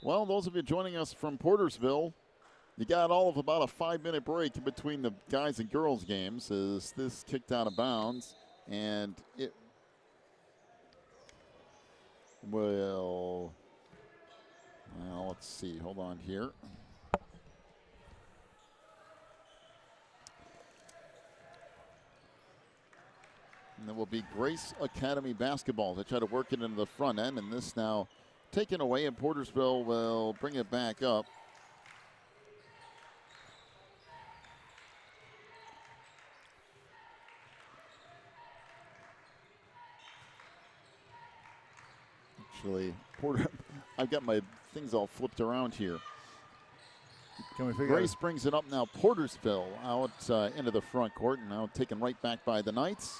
Well, those of you joining us from Portersville, you got all of about a 5-minute break in between the guys and girls games as this kicked out of bounds, and it will, well, let's see, hold on here. And it will be Grace Academy basketball to try to work it into the front end, and this now taken away, and Portersville will bring it back up. Actually, I've got my things all flipped around here. Can we figure Grace brings it up now. Portersville out into the front court, and now taken right back by the Knights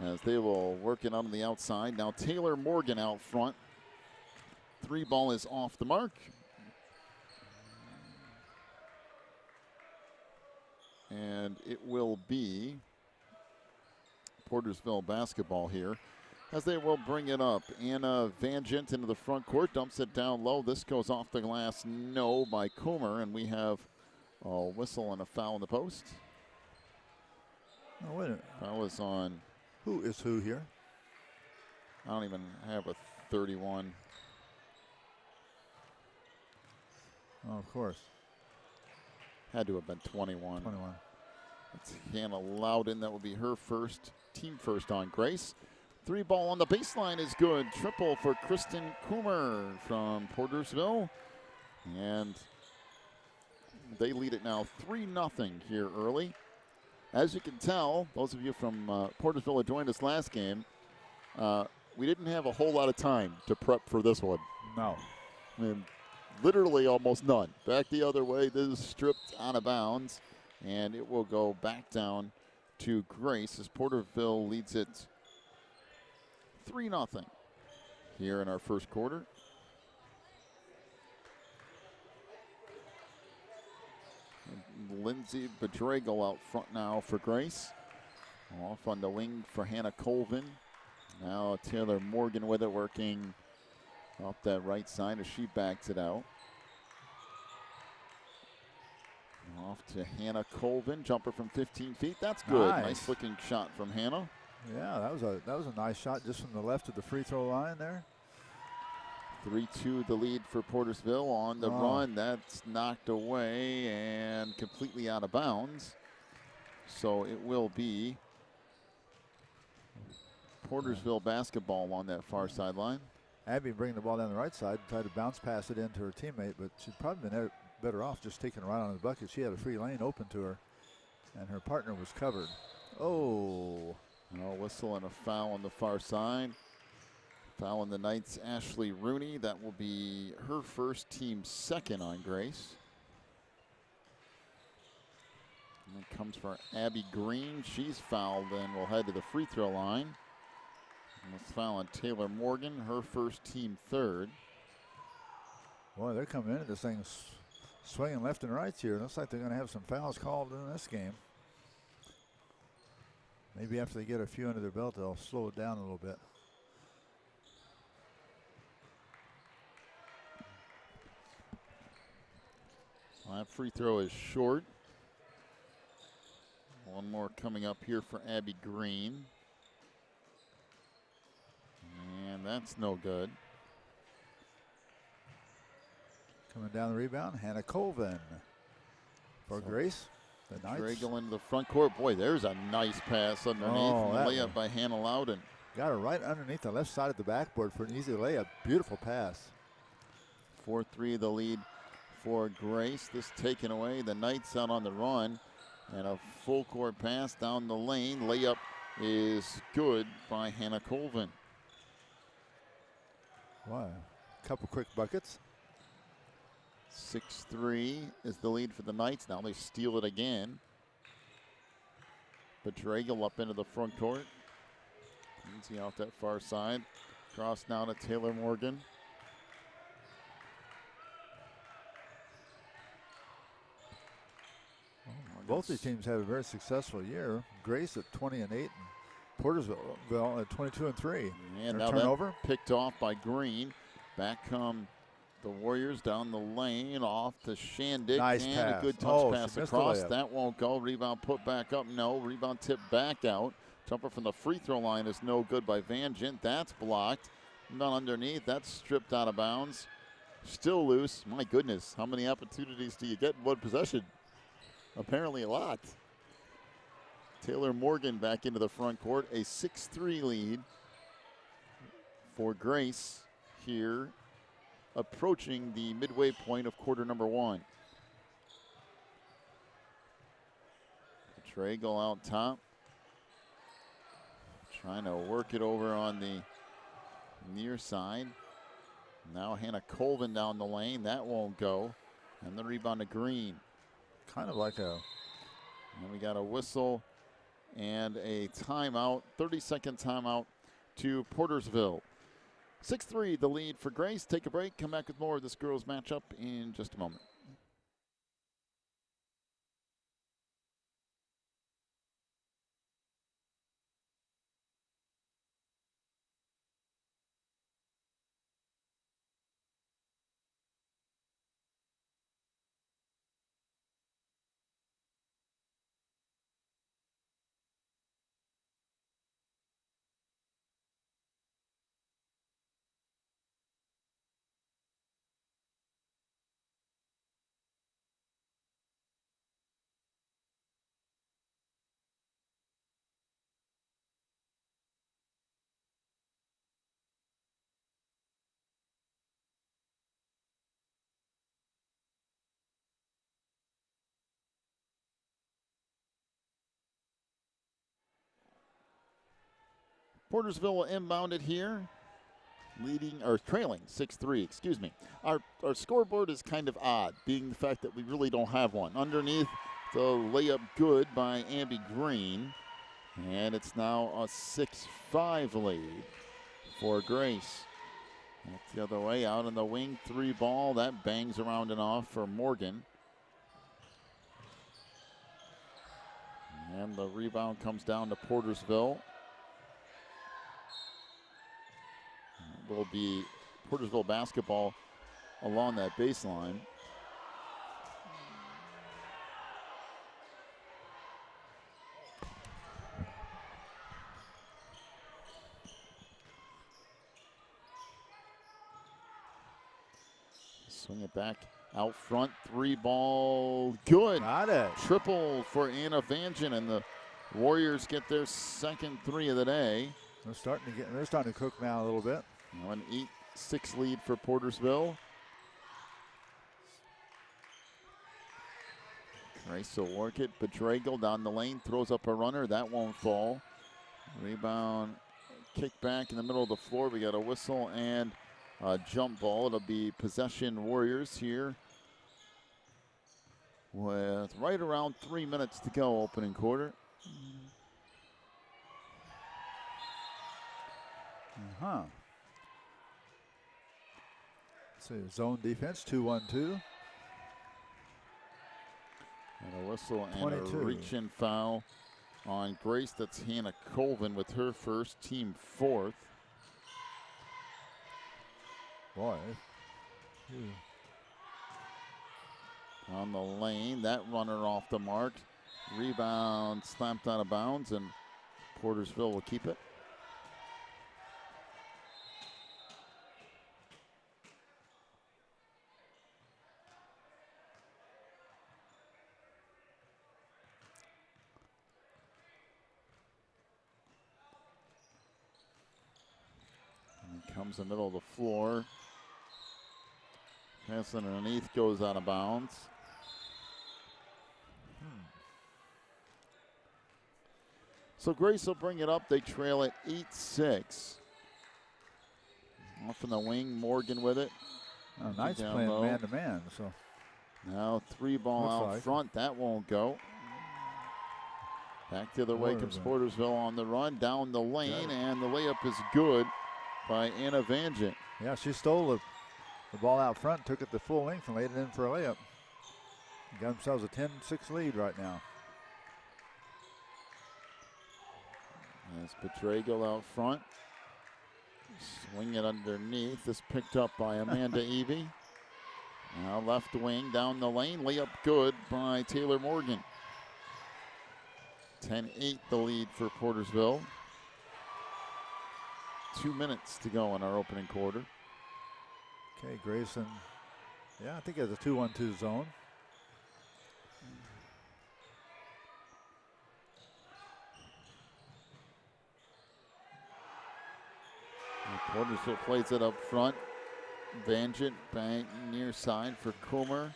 as they will work it on the outside. Now Taylor Morgan out front. 3 ball is off the mark. And it will be Portersville basketball here as they will bring it up. Anna Vangent into the front court, dumps it down low. This goes off the glass, no, by Coomer, and we have a whistle and a foul in the post. Oh, wait a minute. Foul is on. Who is who here? I don't even have a 31. Oh, of course. Had to have been 21. 21. It's Hannah Loudon. That will be her first, team first on Grace. 3 ball on the baseline is good. Triple for Kristen Coomer from Portersville. And they lead it now 3-0 here early. As you can tell, those of you from Portersville who joined us last game, we didn't have a whole lot of time to prep for this one. No. I mean, literally almost none. Back the other way, this is stripped out of bounds, and it will go back down to Grace as Porterville leads it 3-0 here in our first quarter. Lindsay Bedragle out front now for Grace. Off on the wing for Hannah Colvin. Now Taylor Morgan with it, working up that right side as she backs it out. Off to Hannah Colvin, jumper from 15 feet. That's good. Nice looking shot from Hannah. Yeah, that was a nice shot just from the left of the free throw line there. 3-2 the lead for Portersville on the run. That's knocked away and completely out of bounds. So it will be Portersville basketball on that far sideline. Abby bringing the ball down the right side, tried to bounce pass it into her teammate, but she'd probably been better off just taking it right on the bucket. She had a free lane open to her, and her partner was covered. Oh. No whistle and a foul on the far side. Foul on the Knights, Ashley Rooney. That will be her first, team second on Grace. And it comes for Abby Green. She's fouled and will head to the free throw line. And it's foul on Taylor Morgan, her first, team third. Boy, they're coming into this thing swinging left and right here. Looks like they're going to have some fouls called in this game. Maybe after they get a few under their belt, they'll slow it down a little bit. That free throw is short. One more coming up here for Abby Green. And that's no good. Coming down the rebound, Hannah Colvin for Grace. The Knights. Dragle into the front court. Boy, there's a nice pass underneath. And the layup by Hannah Loudon. Got her right underneath the left side of the backboard for an easy layup. Beautiful pass. 4-3 the lead for Grace. This taken away. The Knights out on the run. And a full court pass down the lane. Layup is good by Hannah Colvin. Wow. A couple quick buckets. 6-3 is the lead for the Knights. Now they steal it again. Bedragle up into the front court. Lindsay out that far side. Cross now to Taylor Morgan. Both these teams have a very successful year. Grace at 20-8 and Portersville at 22-3. And now turnover that picked off by Green. Back come The Warriors down the lane, off to Shandick. Nice and pass. a good touch Oh, pass she missed the across. layup. That won't go. Rebound put back up. No. Rebound tipped back out. Jumper from the free throw line is no good by Van Gint. That's blocked. Not underneath. That's stripped out of bounds. Still loose. My goodness, how many opportunities do you get in one possession? Apparently a lot. Taylor Morgan back into the front court. A 6-3 lead for Grace here, approaching the midway point of quarter number 1. Traeger out top. Trying to work it over on the near side. Now Hannah Colvin down the lane. That won't go. And the rebound to Green. Kind of like a... And we got a whistle and a timeout, 30-second timeout to Portersville. 6-3 the lead for Grace. Take a break. Come back with more of this girls matchup in just a moment. Portersville will inbound it here, leading or trailing 6-3. Excuse me. Our scoreboard is kind of odd, being the fact that we really don't have one. Underneath, the layup good by Ambi Green, and it's now a 6-5 lead for Grace. That's the other way, out on the wing, 3 ball. That bangs around and off for Morgan. And the rebound comes down to Portersville. It will be Portersville basketball along that baseline. Swing it back out front, 3 ball, good. Got it. Triple for Anna Vangen, and the Warriors get their second 3 of the day. They're starting to cook now a little bit. Now an 8-6 lead for Portersville. Grace will work it. Bedragel down the lane, throws up a runner. That won't fall. Rebound, kick back in the middle of the floor. We got a whistle and a jump ball. It'll be possession Warriors here with right around 3 minutes to go, opening quarter. So zone defense, 2-1-2. And a whistle and 22. a reach-in foul on Grace. That's Hannah Colvin with her first, team 4th. Boy. On the lane, that runner off the mark. Rebound slapped out of bounds, and Portersville will keep it. Comes the middle of the floor. Pass underneath, goes out of bounds. So Grace will bring it up. They trail at 8-6. Off in the wing, Morgan with it. Knight's down playing low. man-to-man. So Now 3 ball Looks out like. front. That won't go. Back the other way comes Portersville on the run. Down the lane, and the layup is good by Anna Vangen. yeah, she stole the ball out front, took it the full length, and laid it in for a layup. Got themselves a 10-6 lead right now. As Bedragel out front. Swing it underneath. This picked up by Amanda Evie. Now left wing down the lane. Layup good by Taylor Morgan. 10-8 the lead for Portersville. 2 minutes to go in our opening quarter. Okay, Grayson. Yeah, I think it has a 2-1-2 zone. And Portersville plays it up front. Vanjant bang near side for Coomer.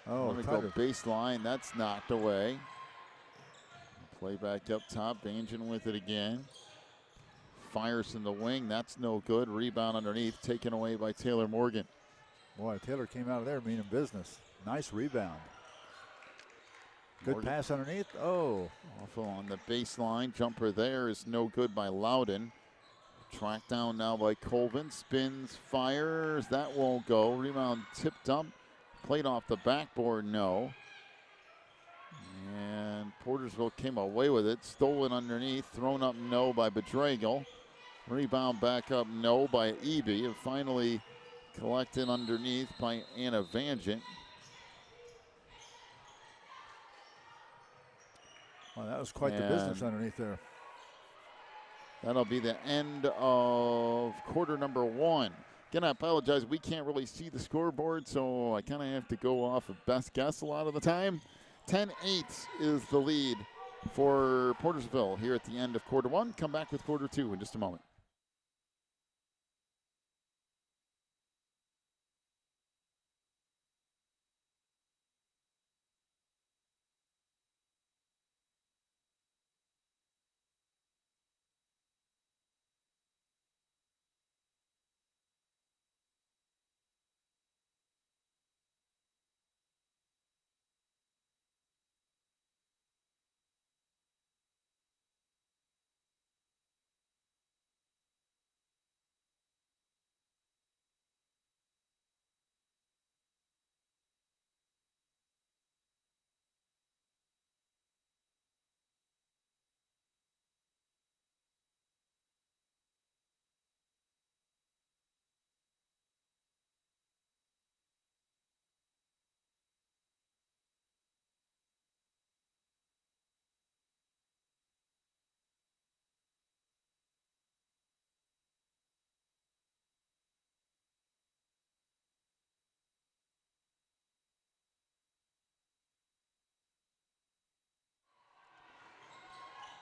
Oh, let me go baseline. That's knocked away. Play back up top. Vanjant with it again. Fires in the wing. That's no good. Rebound underneath. Taken away by Taylor Morgan. Boy, Taylor came out of there meaning business. Nice rebound. Good Morgan. pass underneath. Oh. Awful on the baseline. Jumper there is no good by Loudon. Tracked down now by Colvin. Spins, fires. That won't go. Rebound tipped up. Played off the backboard. No. And Portersville came away with it. Stolen underneath. Thrown up no by Bedragel. Rebound back up no by Eby. And finally collected underneath by Anna Vanjant. Well, that was quite the business underneath there. That'll be the end of quarter number 1. Again, I apologize. We can't really see the scoreboard, so I kind of have to go off of best guess a lot of the time. 10-8 is the lead for Portersville here at the end of quarter 1. Come back with quarter 2 in just a moment.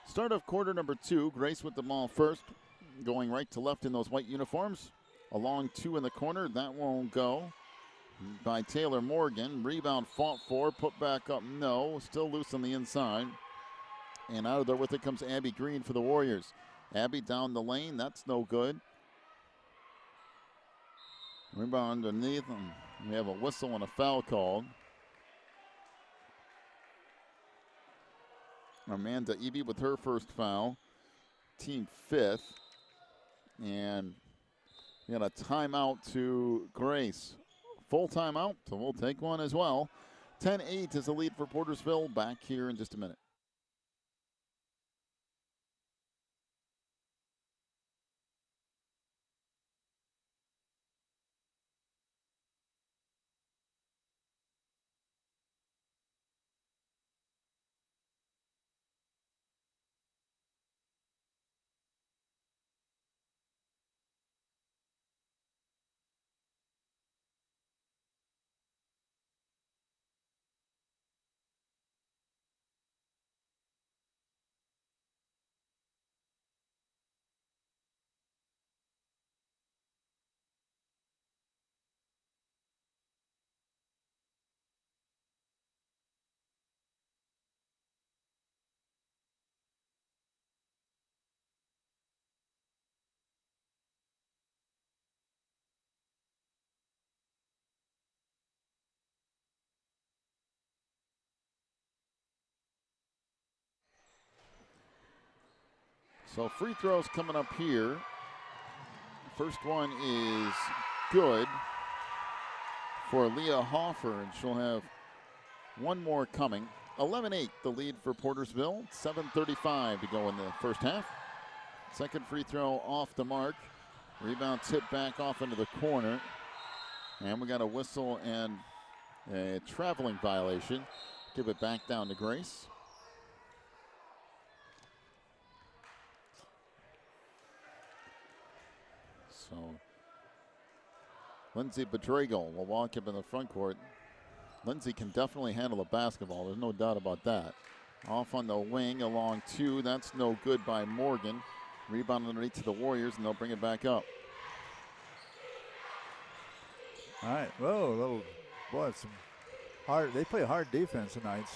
Start of quarter number 2. Grace with the ball first. Going right to left in those white uniforms. A long 2 in the corner. That won't go. By Taylor Morgan. Rebound fought for. Put back up. No. Still loose on the inside. And out of there with it comes Abby Green for the Warriors. Abby down the lane. That's no good. Rebound underneath. And we have a whistle and a foul called. Amanda Eby with her first foul. Team 5th. And we got a timeout to Grace. Full timeout, so we'll take one as well. 10-8 is the lead for Portersville. Back here in just a minute. So free throws coming up here. First one is good for Leah Hoffer, and she'll have one more coming. 11-8 the lead for Portersville. 7:35 to go in the first half. Second free throw off the mark. Rebound tip back off into the corner. And we got a whistle and A traveling violation. Give it back down to Grace. So Lindsay Bedragle will walk up in the front court. Lindsay can definitely handle a basketball. There's no doubt about that. Off on the wing along 2. That's no good by Morgan. Rebound underneath to the Warriors, and they'll bring it back up. All right. Whoa, a little, boy, it's some hard. They play hard defense tonight.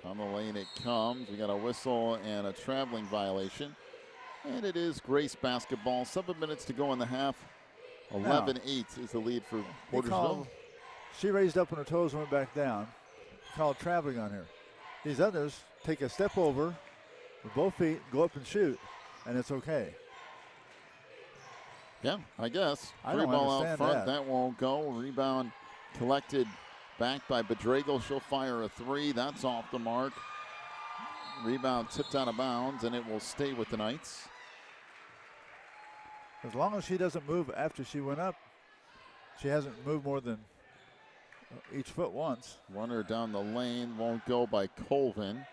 On the lane it comes. We got a whistle and a traveling violation. And it is Grace basketball. 7 minutes to go in the half. 11-8 is the lead for Portersville. She raised up on her toes and went back down. Called traveling on her. These others take a step over with both feet, go up and shoot, and it's okay. Yeah, I guess. I Free don't ball out understand front. that. That won't go. Rebound collected back by Bedragle. She'll fire a 3. That's off the mark. Rebound tipped out of bounds, and it will stay with the Knights. As long as she doesn't move after she went up, she hasn't moved more than each foot once. Runner down the lane won't go by Colvin.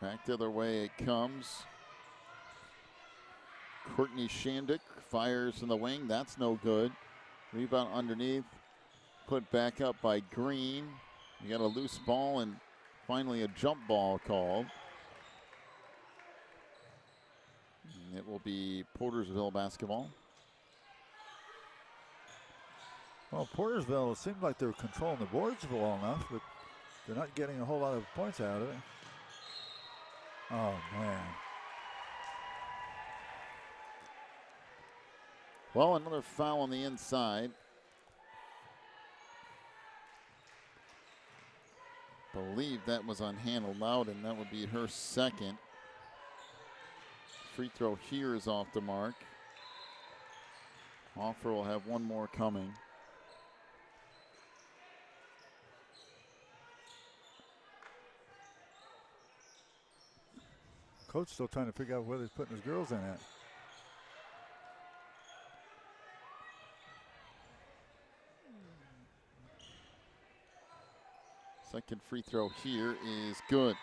Back the other way it comes. Courtney Shandick fires from the wing. That's no good. Rebound underneath. Put back up by Green. You got a loose ball and finally a jump ball called. And it will be Portersville basketball. Well, Portersville, it seemed like they were controlling the boards for long enough, but they're not getting a whole lot of points out of it. Oh, man. Well, another foul on the inside. Believe that was on Hannah Loudon. That would be her second. Free throw here is off the mark. Offer will have one more coming. Coach still trying to figure out where he's putting his girls in at. Second free throw here is good.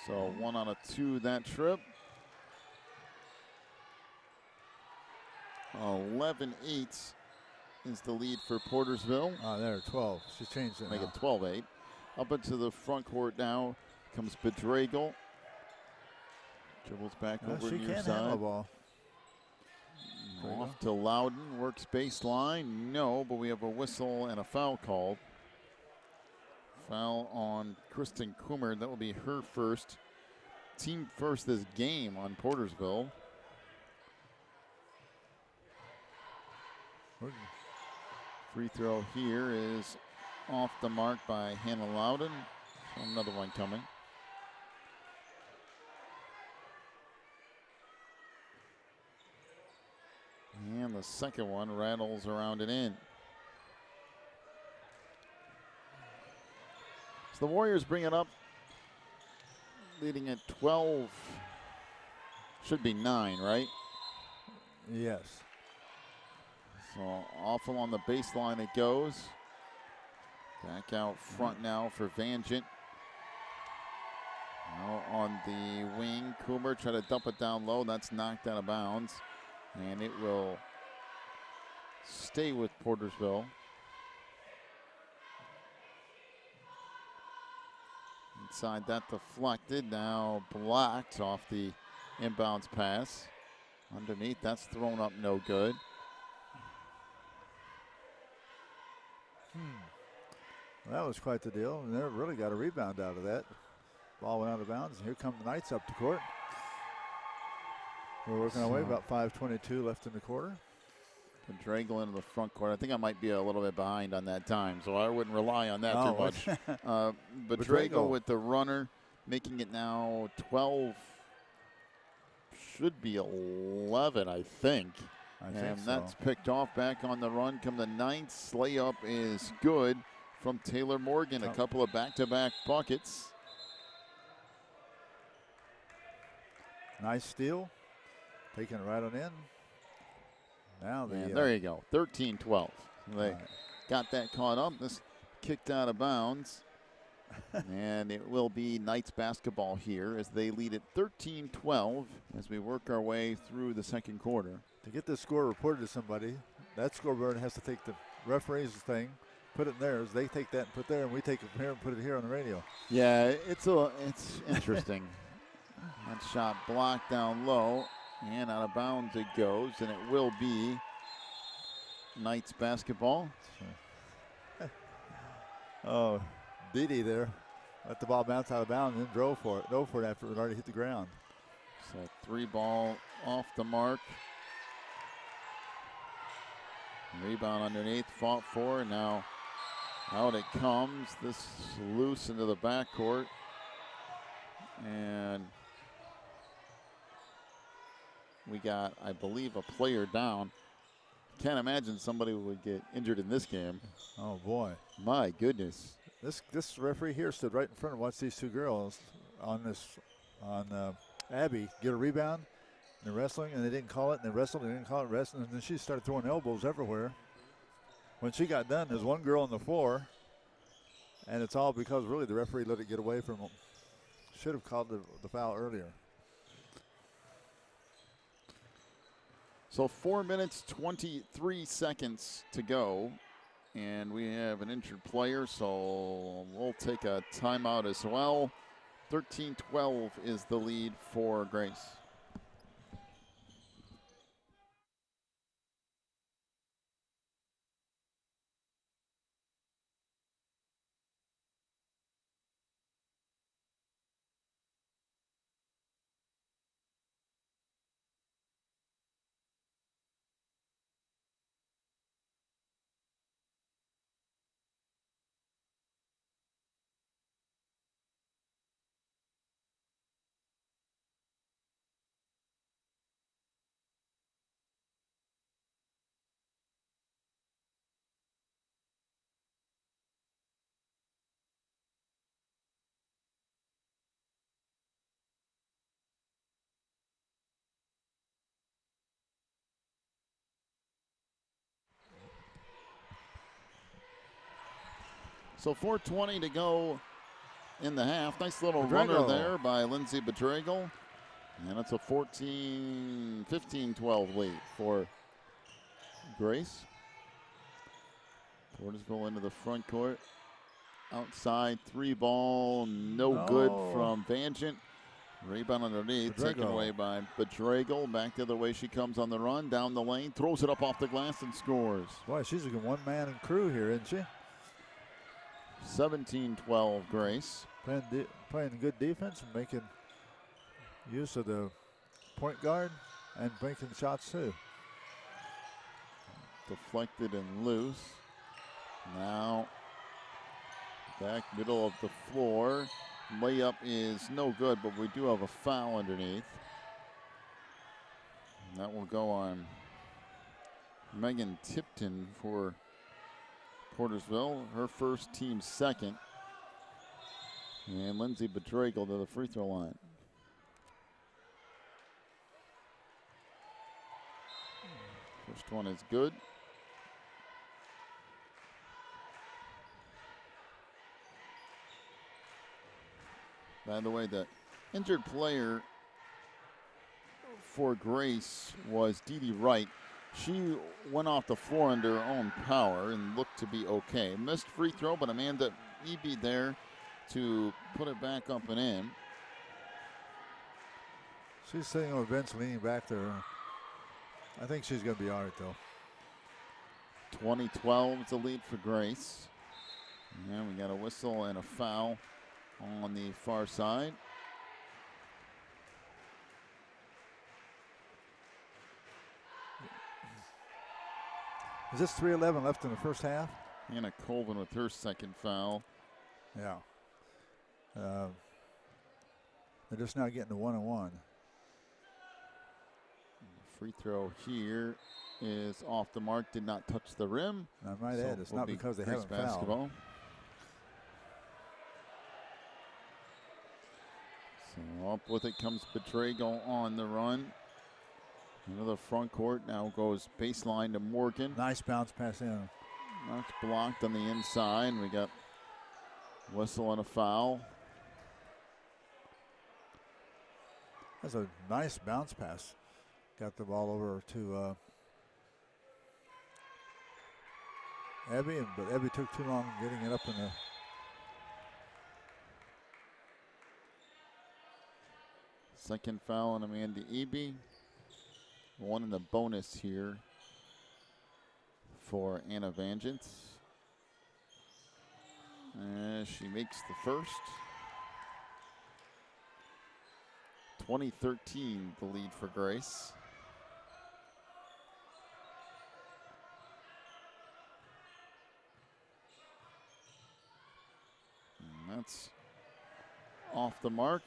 So 1 out of 2 that trip. 11-8 is the lead for Portersville. There, 12. She changed it Make now. it 12-8. Up into the front court now comes Bedragle. Dribbles back over she near can handle the side. ball. Off to Loudon, works baseline. No, but we have a whistle and a foul called. Foul on Kristen Coomer. That will be her first. Team first this game on Portersville. Free throw here is off the mark by Hannah Loudon. Another one coming. And the second one rattles around and in. So the Warriors bring it up, leading at 12. Should be 9, right? Yes. So off along the baseline it goes. Back out front now for Vangent. Now on the wing, Coomer try to dump it down low. That's knocked out of bounds. And it will stay with Portersville. Inside that deflected, now blocked off the inbounds pass. Underneath, that's thrown up no good. Well, that was quite the deal, and they really got a rebound out of that. Ball went out of bounds, and here come the Knights up the court. We're working our way, about 5:22 left in the quarter. Bedragle into the front court. I think I might be a little bit behind on that time, so I wouldn't rely on that too much. Bedragle with the runner, making it now 12. Should be 11, I think. And that's picked off. Back on the run come the Knights. Layup is good from Taylor Morgan. A couple of back-to-back buckets. Nice steal. Taking it right on in. Now there you go, 13-12. got that caught up. This kicked out of bounds. And it will be Knights basketball here as they lead at 13-12 as we work our way through the second quarter. To get this score reported to somebody, that scoreboard has to take the referee's thing, put it in theirs. They take that and put there, and we take it from here and put it here on the radio. Yeah, it's interesting. That shot blocked down low, and out of bounds it goes, and it will be Knights basketball. Oh, Didi there let the ball bounce out of bounds and then drove for it after it already hit the ground. So 3 ball off the mark. Rebound underneath, fought for, and now out it comes. This loose into the backcourt. And we got, I believe, a player down. Can't imagine somebody would get injured in this game. Oh, boy. My goodness. This referee here stood right in front and watched these two girls on Abby get a rebound. They're wrestling, and they didn't call it, and they wrestled, and they didn't call it wrestling, and then she started throwing elbows everywhere. When she got done, there's one girl on the floor, and it's all because really the referee let it get away from them. Should have called the foul earlier. So 4 minutes, 23 seconds to go, and we have an injured player, so we'll take a timeout as well. 13-12 is the lead for Grace. So 4:20 to go in the half. Nice little runner there by Lindsay Bedragel. And it's a 15-12 lead for Grace. Portersville into the front court. Outside 3 ball, no good from Vangent. Rebound underneath, taken away by Bedragel. Back the other way she comes on the run. Down the lane, throws it up off the glass and scores. Boy, she's a one-man crew here, isn't she? 17-12 Grace. Playing good defense and making use of the point guard and making shots too. Deflected and loose. Now back middle of the floor. Layup is no good, but we do have a foul underneath. And that will go on Megan Tipton for Portersville, her first, team second. And Lindsay Bedragel to the free throw line. First one is good. By the way, the injured player for Grace was Dee Wright. She went off the floor under her own power and looked to be okay. Missed free throw, but Amanda Eby there to put it back up and in. She's sitting on the bench leaning back there. I think she's going to be all right, though. 20-12 is the lead for Grace. And we got a whistle and a foul on the far side. Is this 3:11 left in the first half? Anna Colvin with her second foul. Yeah. They're just now getting to 1-1. Free throw here is off the mark, did not touch the rim. And I might add, it's not because they haven't fouled. So up with it comes Bedragel on the run. Another front court, now goes baseline to Morgan. Nice bounce pass in. That's blocked on the inside. We got whistle and a foul. That's a nice bounce pass. Got the ball over to Abby, but Abby took too long getting it up in the. Second foul on Amanda Eby. One in the bonus here for Anna Vanjant. She makes the first. 2013, the lead for Grace. And that's off the mark.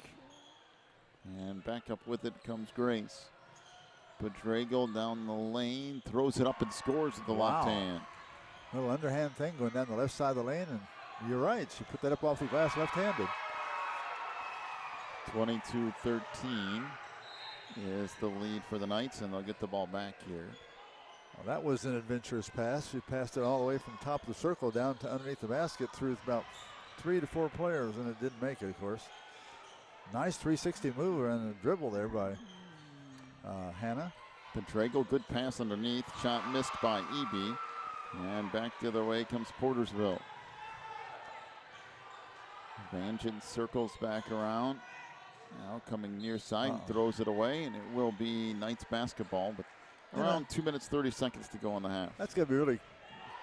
And back up with it comes Grace. Bedrago down the lane, throws it up and scores with the left hand. Little underhand thing going down the left side of the lane, and you're right, she put that up off the glass left-handed. 22-13 is the lead for the Knights, and they'll get the ball back here. Well, that was an adventurous pass. She passed it all the way from top of the circle down to underneath the basket through about 3 to 4 players, and it didn't make it, of course. Nice 360 move and a dribble there by Hannah. Bedrago, good pass underneath. Shot missed by Eby. And back the other way comes Portersville. Vanjant circles back around. Now coming near side and throws it away, and it will be Knights basketball, but around 2 minutes, 30 seconds to go in the half. That's going to be really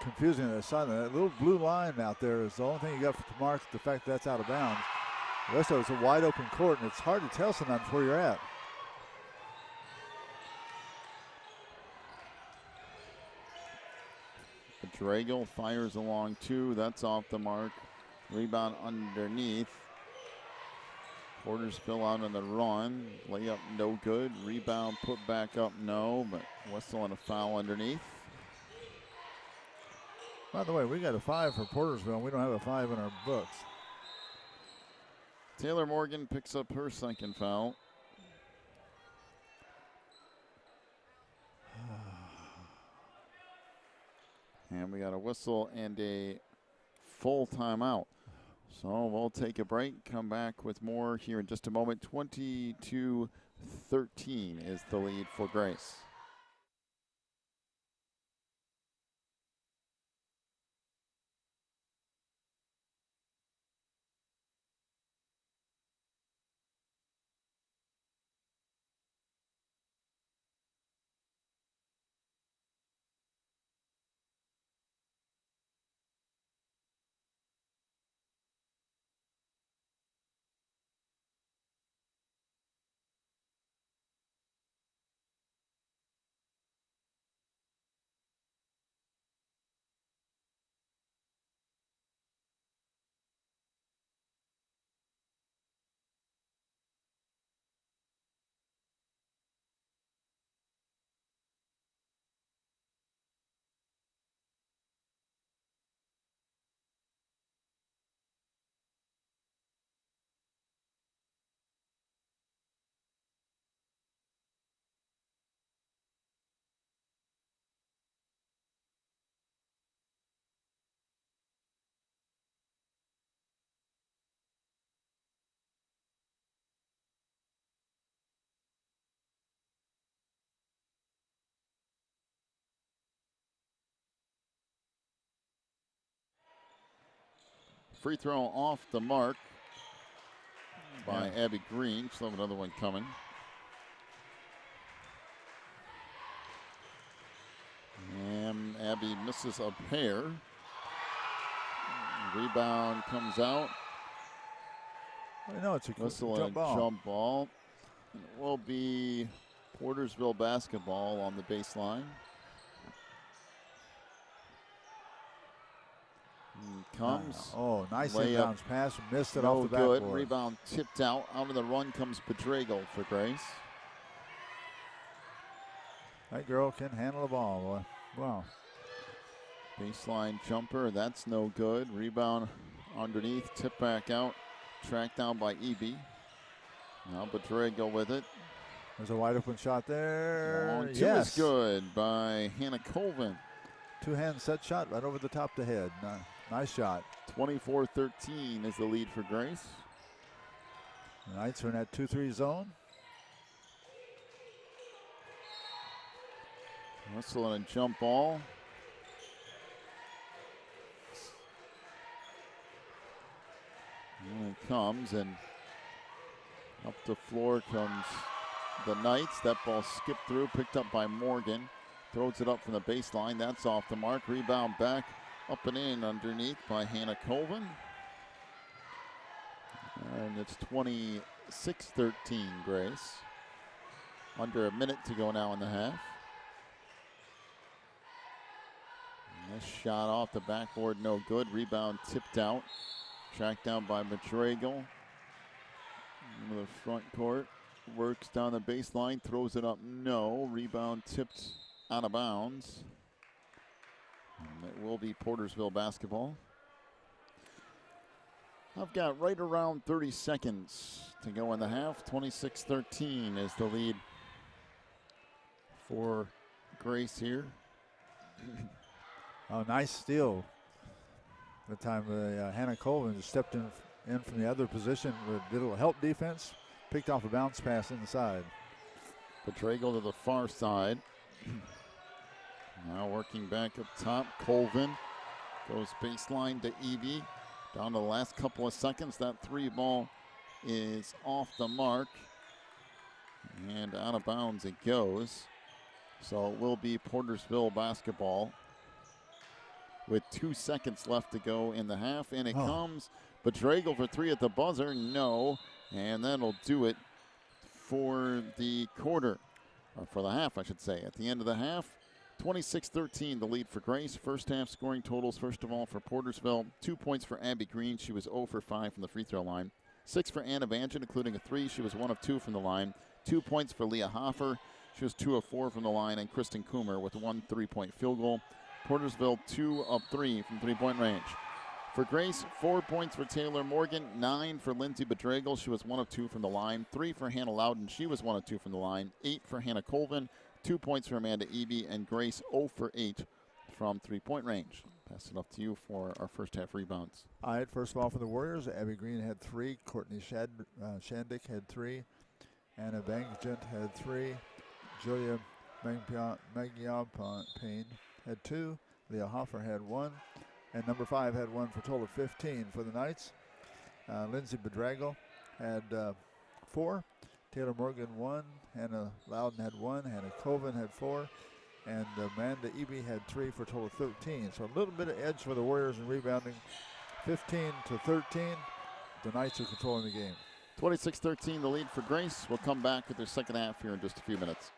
confusing on the side. That little blue line out there is the only thing you got to mark the fact that that's out of bounds. The rest of it's a wide open court, and it's hard to tell sometimes where you're at. Bedrago fires along 2. That's off the mark. Rebound underneath. Portersville out on the run. Layup no good. Rebound put back up no, but whistle and a foul underneath. By the way, we got a 5 for Portersville. We don't have a 5 in our books. Taylor Morgan picks up her second foul. And we got a whistle and a full timeout. So we'll take a break, come back with more here in just a moment. 22-13 is the lead for Grace. Free throw off the mark by Abby Green. She'll have another one coming. And Abby misses a pair. Rebound comes out. I know it's a whistle jump and ball. Jump ball. And it will be Portersville basketball on the baseline. Comes. Oh, nice layup. bounce pass. Missed it No off the good. backboard. Rebound tipped out. Out of the run comes Bedrago for Grace. That girl can handle the ball, boy. Wow. Baseline jumper. That's no good. Rebound underneath. Tip back out. Tracked down by Eby. Now Bedrago with it. There's a wide open shot there. Long two yes. is good by Hannah Colvin. Two-hand set shot right over the top of the head. Nice shot. 24-13 is the lead for Grace. The Knights are in that 2-3 zone. Whistle and a jump ball. And it comes, and up the floor comes the Knights. That ball skipped through, picked up by Morgan. Throws it up from the baseline. That's off the mark. Rebound back, up and in underneath by Hannah Colvin. And it's 26-13, Grace. Under a minute to go now in the half. And this shot off the backboard, no good. Rebound tipped out. Tracked down by Madrigal. Into the front court. Works down the baseline, throws it up, no. Rebound tipped out of bounds. And it will be Portersville basketball. I've got right around 30 seconds to go in the half. 26-13 is the lead for Grace here. Oh, nice steal. The time Hannah Colvin just stepped in from the other position, did a little help defense, picked off a bounce pass inside. Bedragle to the far side. Now working back up top, Colvin goes baseline to Evie. Down to the last couple of seconds, that three ball is off the mark. And out of bounds it goes. So it will be Portersville basketball with 2 seconds left to go in the half. And it comes. Bedragle for three at the buzzer, no. And that'll do it for the quarter, or for the half, I should say. At the end of the half, 26-13, the lead for Grace. First half scoring totals, first of all, for Portersville. 2 points for Abby Green. She was 0 for 5 from the free throw line. 6 for Anna Vangen, including a 3. She was 1 of 2 from the line. 2 points for Leah Hoffer. She was 2 of 4 from the line. And Kristen Coomer with 1 3-point field goal. Portersville 2 of 3 from three-point range. For Grace, 4 points for Taylor Morgan, 9 for Lindsay Bedragle. She was 1 of 2 from the line. 3 for Hannah Loudon. She was 1 of 2 from the line. 8 for Hannah Colvin. 2 points for Amanda Eby. And Grace 0 for 8 from three-point range. Pass it up to you for our first half rebounds. All right, first of all for the Warriors, Abby Green had 3. Courtney Shandick had 3. Anna Vangent had 3. Julia Magyar-Payne had 2. Leah Hoffer had 1. And number 5 had 1 for a total of 15 for the Knights. Lindsay Bedragle had 4. Taylor Morgan 1. Hannah Loudon had 1. Hannah Colvin had 4. And Amanda Eby had 3 for a total of 13. So a little bit of edge for the Warriors in rebounding. 15-13. The Knights are controlling the game. 26-13, the lead for Grace. We'll come back with their second half here in just a few minutes.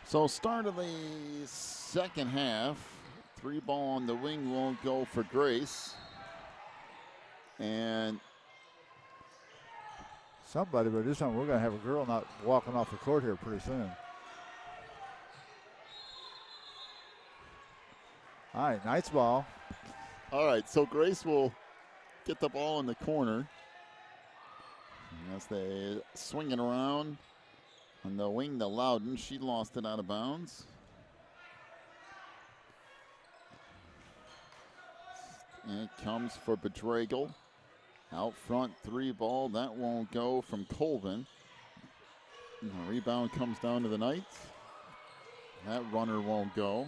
So start of the second half. 3 ball on the wing won't go for Grace. And somebody better do something. We're going to have a girl not walking off the court here pretty soon. All right, Knight's ball. all right, so Grace will get the ball in the corner. And as they swing it around on the wing to Loudon, she lost it out of bounds. And it comes for Bedragel. Out front, 3 ball. That won't go from Colvin. And the rebound comes down to the Knights. That runner won't go.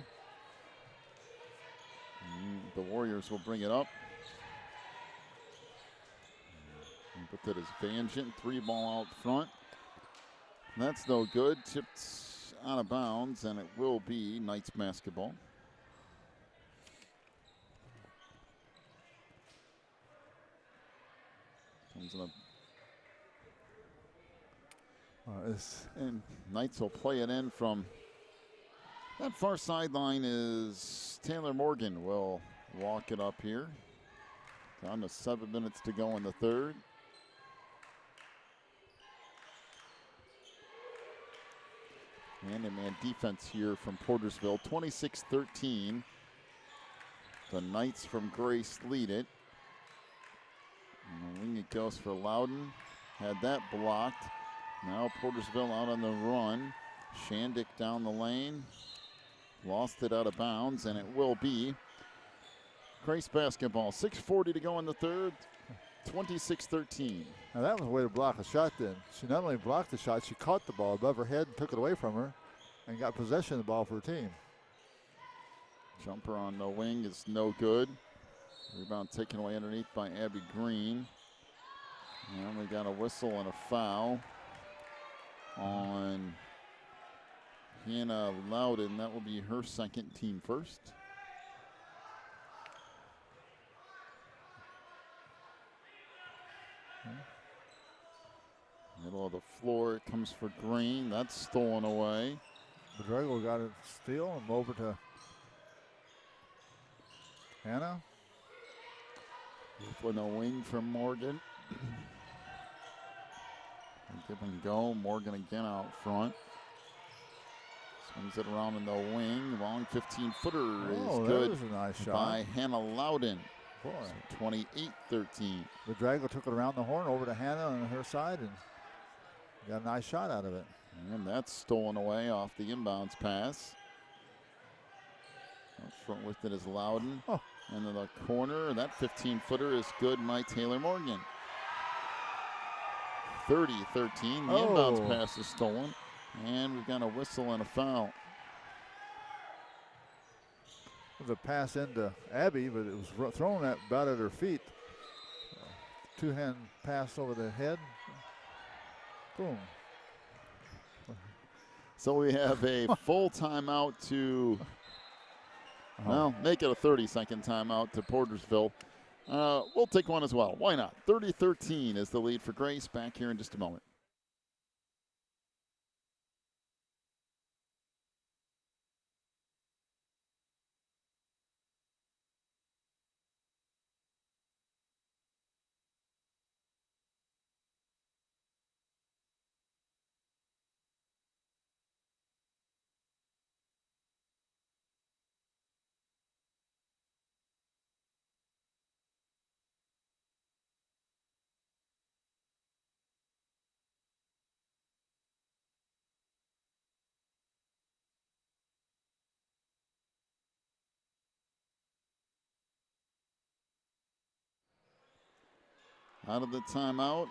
And the Warriors will bring it up. But that is Vangent. 3 ball out front. That's no good. Tipped out of bounds, and it will be Knights basketball. Comes in and Knights will play it in from that far sideline. Is Taylor Morgan will walk it up here. Down to 7 minutes to go in the third. Man-to-man defense here from Portersville. 26-13. The Knights from Grace lead it. And the wing it goes for Loudon. Had that blocked. Now Portersville out on the run. Shandick down the lane. Lost it out of bounds, and it will be Grace basketball. 6:40 to go in the third. 26-13. Now that was a way to block a shot then. She not only blocked the shot, she caught the ball above her head and took it away from her and got possession of the ball for her team. Jumper on the wing is no good. Rebound taken away underneath by Abby Green. And we got a whistle and a foul on Hannah Loudon. That will be her second, team first. Middle of the floor, it comes for Green. That's stolen away. Bedragel got a steal and over to Hannah. For no wing from Morgan. Give and go. Morgan again out front. Swings it around in the wing. Long 15-footer is good. That was a nice shot by Hannah Loudon. Boy. So 28-13. Bedragel took it around the horn over to Hannah on her side and got a nice shot out of it. And that's stolen away off the inbounds pass. Up front with it is Loudon. Oh. Into the corner. That 15-footer is good by Taylor Morgan. 30-13. The inbounds pass is stolen. And we've got a whistle and a foul. It was a pass into Abby, but it was thrown about at her feet. Two-hand pass over the head. Boom. So we have a full timeout to, well, make it a 30-second timeout to Portersville. We'll take one as well. Why not? 30-13 is the lead for Grace. Back here in just a moment. Out of the timeout.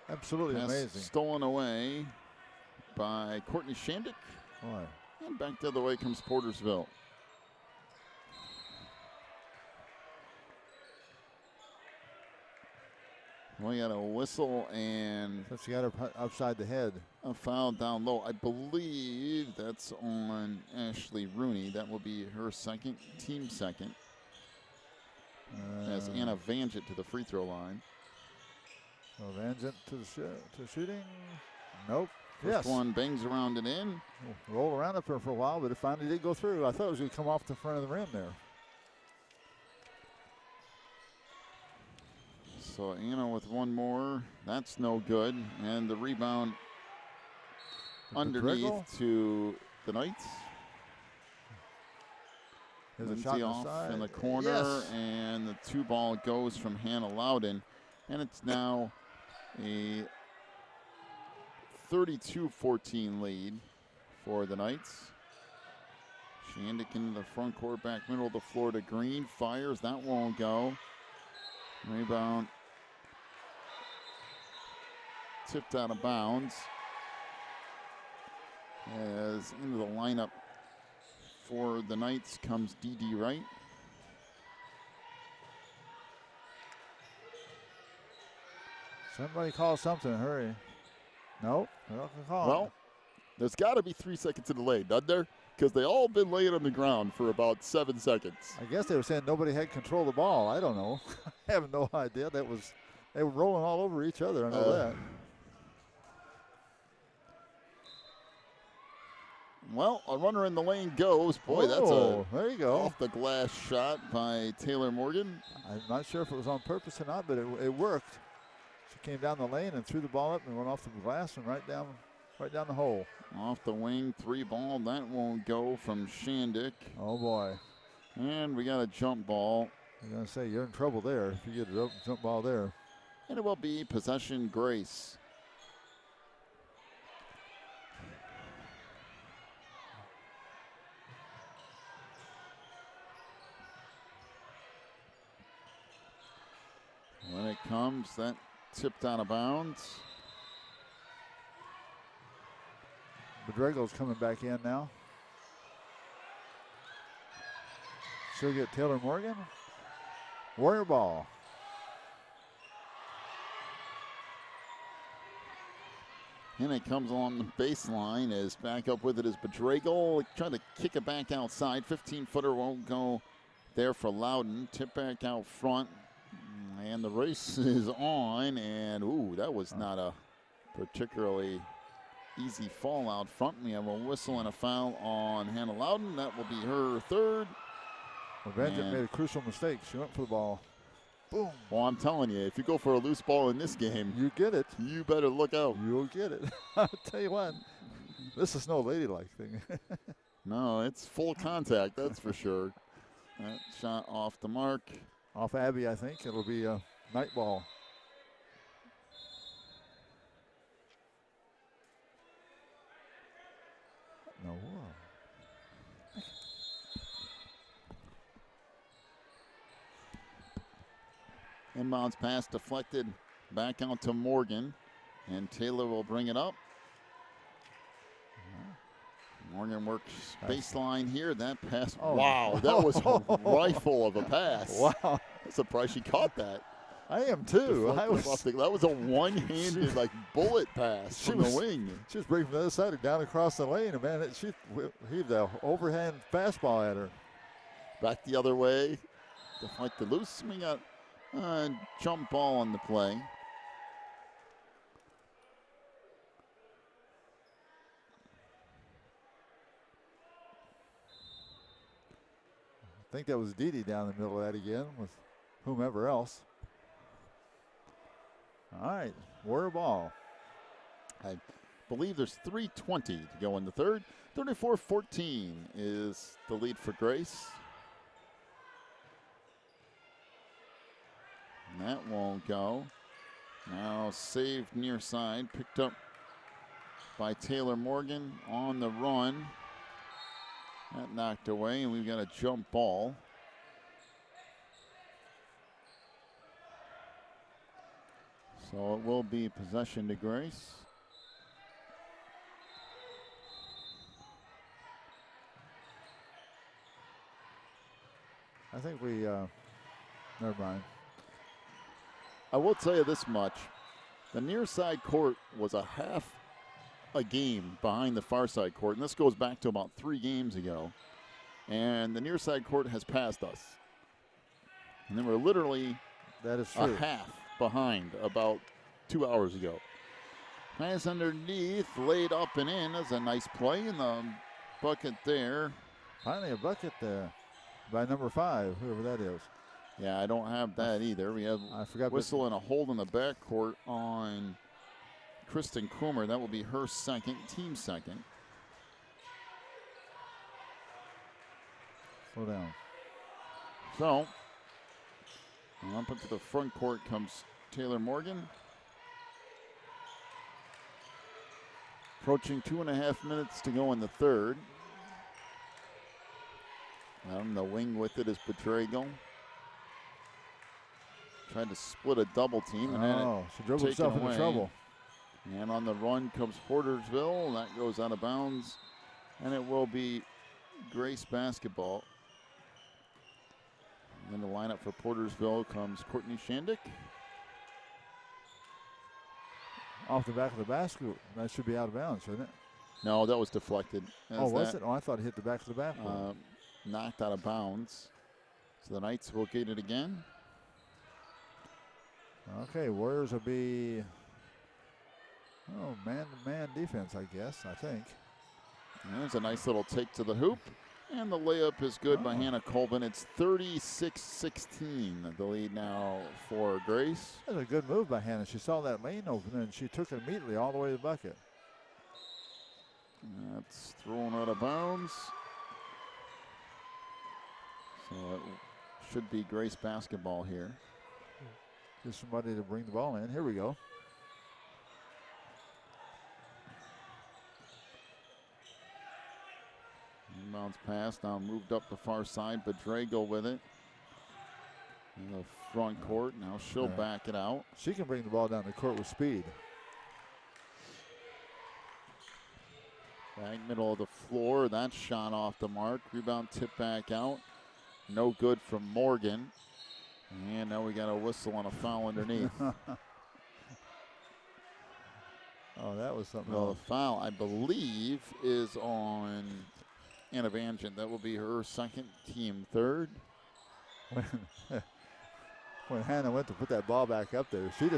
Absolutely amazing. Stolen away by Courtney Shandick. Boy. And back the other way comes Portersville. We got a whistle and she got her upside the head. A foul down low. I believe that's on Ashley Rooney. That will be her second, team second. As Anna Vangent to the free throw line. Vangent to the shooting. Nope. First one bangs around and in. Roll around up there for a while, but it finally did go through. I thought it was going to come off the front of the rim there. So Anna with one more. That's no good. And the rebound underneath to the Knights. Lindsay off in the corner, yes. And the 2-ball goes from Hannah Loudon. And it's now a 32-14 lead for the Knights. Shandick into the front court, back middle of the floor to Green. Fires, that won't go. Rebound tipped out of bounds. As into the lineup for the Knights comes D.D. Wright. Somebody call something, hurry. Nope, they're not going to call. Well, there's got to be 3 seconds in the lane, doesn't there? Because they all been laying on the ground for about 7 seconds. I guess they were saying nobody had control of the ball. I don't know. I have no idea. They were rolling all over each other. I know that. Well, a runner in the lane goes. Boy, that's a there you go. Off the glass shot by Taylor Morgan. I'm not sure if it was on purpose or not, but it worked. She came down the lane and threw the ball up and went off the glass and right down the hole. Off the wing, 3-ball. That won't go from Shandick. Oh, boy. And we got a jump ball. I'm going to say you're in trouble there if you get a jump ball there. And it will be possession Grace. When it comes, that tipped out of bounds. Bedrego's coming back in now. She'll get Taylor Morgan. Warrior ball. And it comes along the baseline as back up with it is Bedrego. Trying to kick it back outside. 15-footer won't go there for Loudon. Tip back out front. And the race is on. And, ooh, that was not a particularly easy fall out front. We have a whistle and a foul on Hannah Loudon. That will be her third. Well, Benjamin made a crucial mistake. She went for the ball. Boom. Well, I'm telling you, if you go for a loose ball in this game, you get it. You better look out. You'll get it. I'll tell you what, this is no ladylike thing. No, it's full contact, that's for sure. That shot off the mark. Off Abby, I think. It'll be a night ball. No. Inbounds pass deflected back out to Morgan. And Taylor will bring it up. Morgan works baseline here. That pass, wow, that was a rifle of a pass. Wow. I'm surprised she caught that. I am too. That was a one-handed bullet pass from the wing. She was breaking from the other side down across the lane, and man, she heaved an overhand fastball at her. Back the other way. Deflect the loose. We got a jump ball on the play. I think that was Didi down the middle of that again with whomever else. All right, Warrior ball. I believe there's 3:20 to go in the third. 34-14 is the lead for Grace. And that won't go. Now saved near side, picked up by Taylor Morgan on the run. That knocked away, and we've got a jump ball. So it will be possession to Grace. I think we, never mind. I will tell you this much. The near side court was a half a game behind the far side court, and this goes back to about 3 games ago. And the near side court has passed us. And they were literally that is true. A half behind about 2 hours ago. Pass underneath, laid up and in. That's a nice play in the bucket there. Finally a bucket there by number 5, whoever that is. Yeah, I don't have that either. We have whistle and a hold in the backcourt on Kristen Coomer. That will be her second, team second. Slow down. So, up into the front court comes Taylor Morgan. Approaching 2.5 minutes to go in the third. On the wing with it is Bedrago. Tried to split a double team and then she drove herself into trouble. And on the run comes Portersville. That goes out of bounds. And it will be Grace basketball. And then the lineup for Portersville comes Courtney Shandick. Off the back of the basket. That should be out of bounds, shouldn't it? No, that was deflected. Was it? Oh, I thought it hit the back of the backboard. Knocked out of bounds. So the Knights will get it again. Okay, Warriors will be, man-to-man defense, I guess, I think. And there's a nice little take to the hoop. And the layup is good by Hannah Colvin. It's 36-16, the lead now for Grace. That's a good move by Hannah. She saw that lane open and she took it immediately all the way to the bucket. That's thrown out of bounds. So it should be Grace basketball here. Just somebody to bring the ball in. Here we go. Inbounds pass now moved up the far side. Bedrago with it in the front court. Now she'll back it out. She can bring the ball down the court with speed. Back middle of the floor. That shot off the mark. Rebound tip back out. No good from Morgan. And now we got a whistle on a foul underneath. Oh, that was something Well, else. the foul, I believe, is on Anna Vangen. That will be her second, team third. When Hannah went to put that ball back up there, she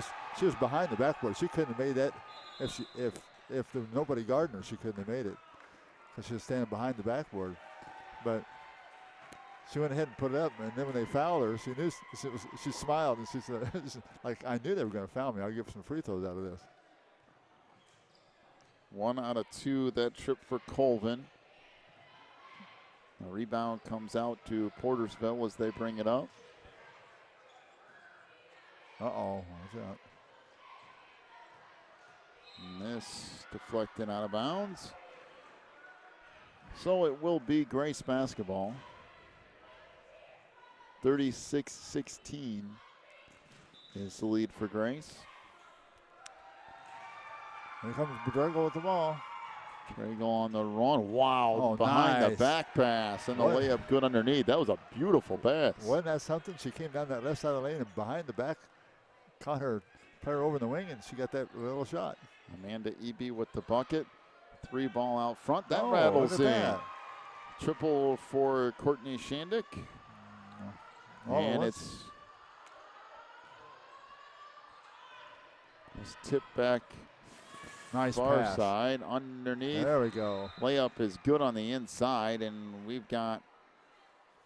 was behind the backboard. She couldn't have made that if there was nobody guarding her. She couldn't have made it because she was standing behind the backboard. But she went ahead and put it up, and then when they fouled her, she knew. She smiled and she said, "Like I knew they were going to foul me. I'll give some free throws out of this." 1 out of 2 that trip for Colvin. The rebound comes out to Portersville as they bring it up. Watch out. And this deflected out of bounds. So it will be Grace basketball. 36-16 is the lead for Grace. Here comes Bedrago with the ball. Bedrago on the run. Wow, behind nice. the back pass and the layup good underneath. That was a beautiful pass. Wasn't that something? She came down that left side of the lane and behind the back, caught her player over in the wing, and she got that little shot. Amanda Eby with the bucket. 3 ball out front. That rattles in. That. Triple for Courtney Shandick. And it's tipped back nice far pass. Side underneath. There we go. Layup is good on the inside, and we've got,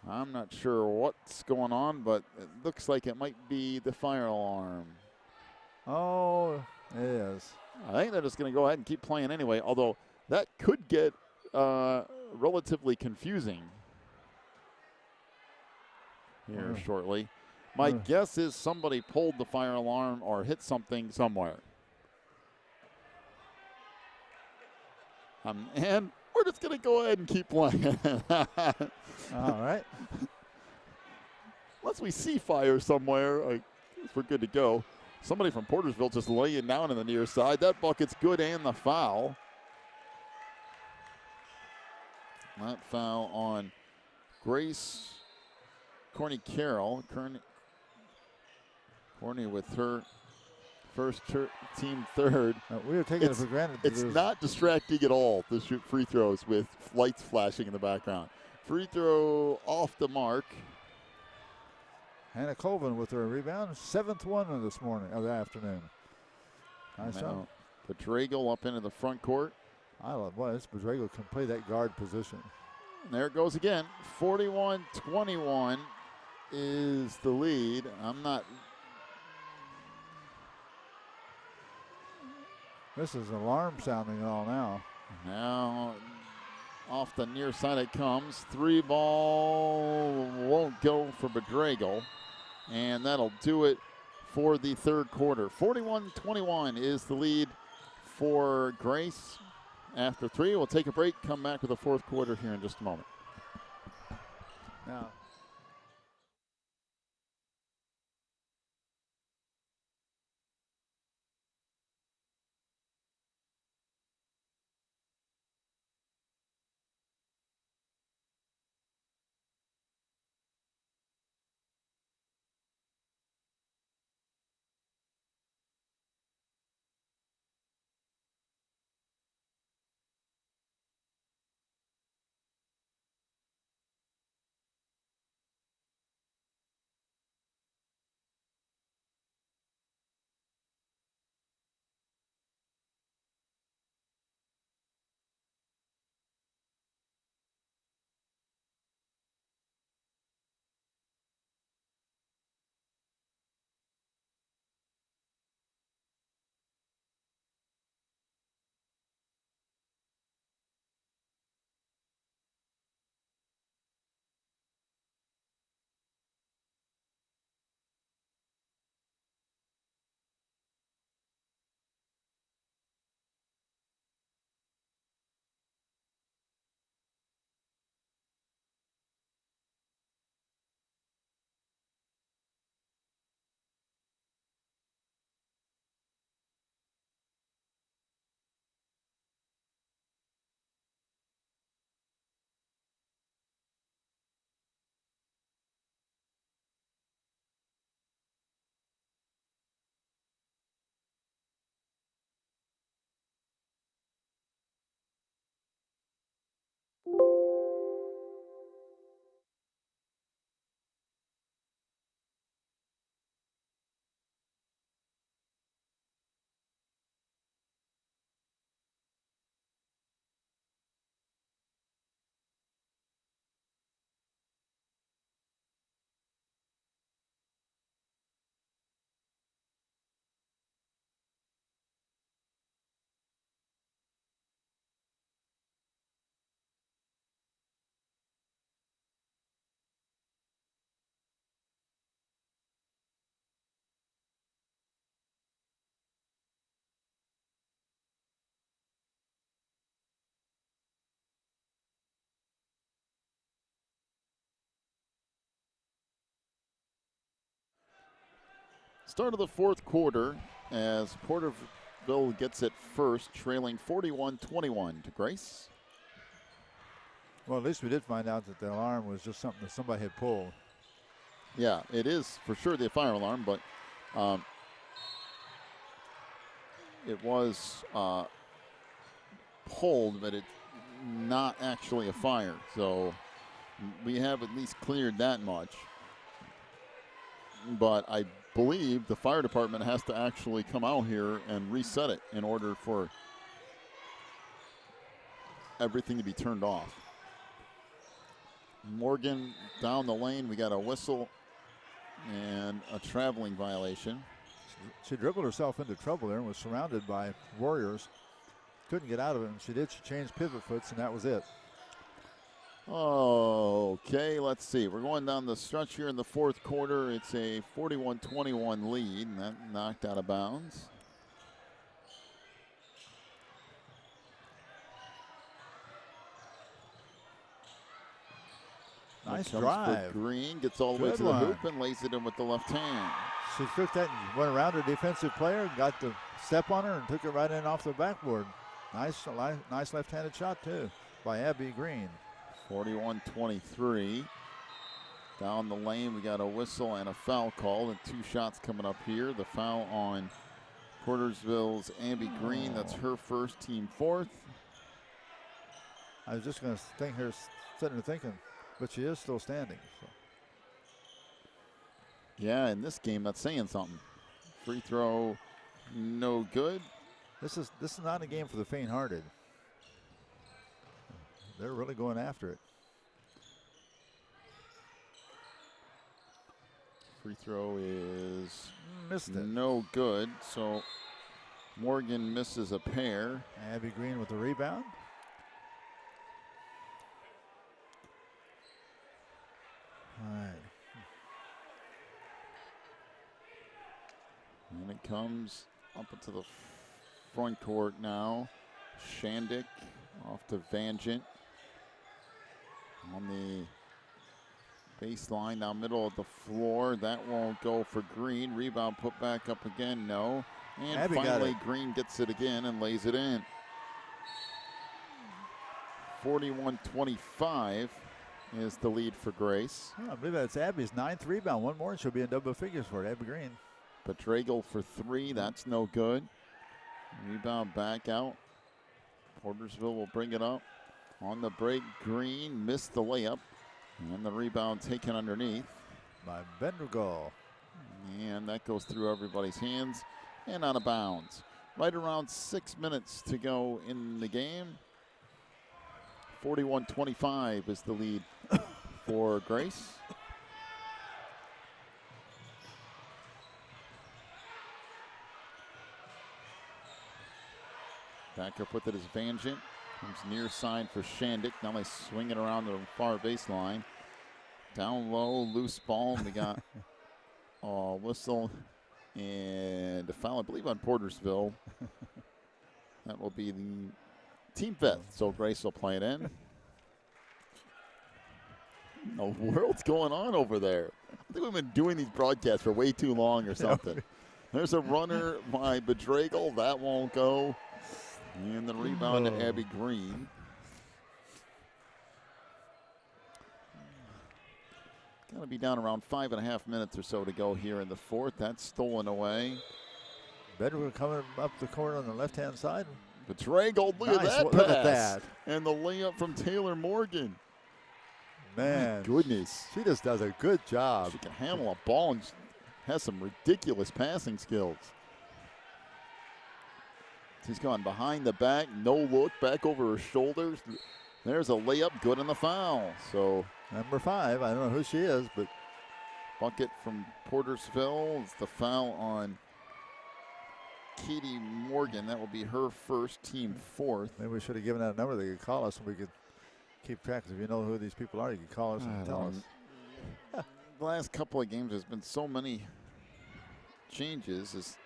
I'm not sure what's going on, but it looks like it might be the fire alarm. Oh, it is. I think they're just going to go ahead and keep playing anyway, although that could get relatively confusing here shortly. My guess is somebody pulled the fire alarm or hit something somewhere. And we're just going to go ahead and keep playing. All right. Unless we see fire somewhere, I guess we're good to go. Somebody from Portersville just laying down on the near side. That bucket's good and the foul. That foul on Grace Corney Carroll. Corney with her first team third. We were taking it for granted. It's not distracting at all to shoot free throws with lights flashing in the background. Free throw off the mark. Hannah Colvin with her rebound. 7th one of this morning, of the afternoon. Nice job. Bedrago up into the front court. I love this. Bedrago can play that guard position. And there it goes again. 41-21 is the lead. This is an alarm sounding and all now. Now off the near side it comes. 3 ball won't go for Bedrago. And that'll do it for the third quarter. 41-21 is the lead for Grace. After 3, we'll take a break, come back with the fourth quarter here in just a moment. Now, Start of the fourth quarter as Porterville gets it first, trailing 41-21 to Grace. well, at least we did find out that the alarm was just something that somebody had pulled. Yeah, it is for sure the fire alarm, but it was pulled, but it's not actually a fire. So we have at least cleared that much. But I believe the fire department has to actually come out here and reset it in order for everything to be turned off. Morgan down the lane. We got a whistle and a traveling violation. She dribbled herself into trouble there and was surrounded by Warriors. Couldn't get out of it, and she did. She changed pivot foots, and that was it. Okay, let's see. We're going down the stretch here in the fourth quarter. It's a 41-21 lead, and that knocked out of bounds. Nice comes drive. For Green gets all the way to the hoop and lays it in with the left hand. She took that and went around her defensive player, got the step on her, and took it right in off the backboard. Nice left-handed shot, too, by Abby Green. 41-23. Down the lane, we got a whistle and a foul call, and 2 shots coming up here. The foul on Portersville's Abby Green. That's her first, team fourth. I was just going to think here, sitting there thinking, but she is still standing. So. Yeah, in this game, that's saying something. Free throw, no good. This is not a game for the faint-hearted. They're really going after it. Free throw is Missed it. no good, so Morgan misses a pair. Abby Green with the rebound. All right. And it comes up into the front court now. Shandik off to Vangent on the baseline, now middle of the floor. That won't go for Green. Rebound put back up again, no. And Abby finally Green gets it again and lays it in. 41-25 is the lead for Grace. Oh, I believe that's Abby's 9th rebound. One more and she'll be in double figures for it, Abby Green. Petragle for 3, that's no good. Rebound back out. Portersville will bring it up. On the break, Green missed the layup. And the rebound taken underneath by Bendergall. And that goes through everybody's hands and out of bounds. Right around 6 minutes to go in the game. 41-25 is the lead for Grace. Back up with it is Vangent. Comes near side for Shandik. Now they swing it around the far baseline. Down low, loose ball. We got a whistle and a foul, I believe, on Portersville. That will be the team fifth. So Grace will play it in. The world's going on over there. I think we've been doing these broadcasts for way too long or something. There's a runner by Bedragle. That won't go. And the rebound to Abby Green. Got to be down around 5.5 minutes or so to go here in the fourth. That's stolen away. Bedford coming up the court on the left-hand side. Bedragle, look at that pass. Look at that. And the layup from Taylor Morgan. Man. My goodness. She just does a good job. She can handle a ball and has some ridiculous passing skills. She's gone behind the back, no look, back over her shoulders. There's a layup, good on the foul. So number 5, I don't know who she is, but bucket from Portersville. It's the foul on Katie Morgan. That will be her first, team fourth. Maybe we should have given out a number they could call us and we could keep track. If you know who these people are, you can call us and tell us. The last couple of games, there's been so many changes. Is